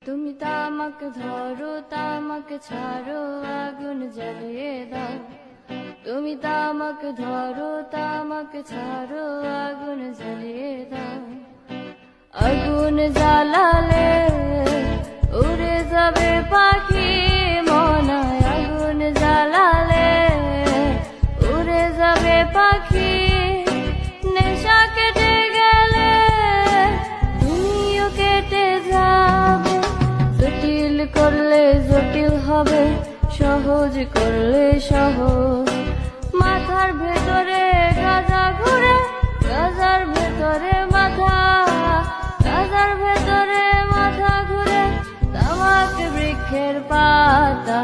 তুমি তামাক ধরো তামাক ছাড়ো আগুন জ্বালিয়ে দাও তুমি তামাক ধরো তামাক ছাড়ো আগুন জ্বালিয়ে দাও আগুন জ্বালালে উড়ে যাবে পাখি মনায় আগুন জ্বালালে উড়ে যাবে পাখি নেশা কেটে গেলে তুমিও কেটে যাবে জটিল করলে জটিল হবে সহজ করলে সহজ মাথার ভেতরে গাজা ঘুরে গাজার ভেতরে মাথা গাজার ভেতরে মাথা ঘুরে তামাক বৃক্ষের পাতা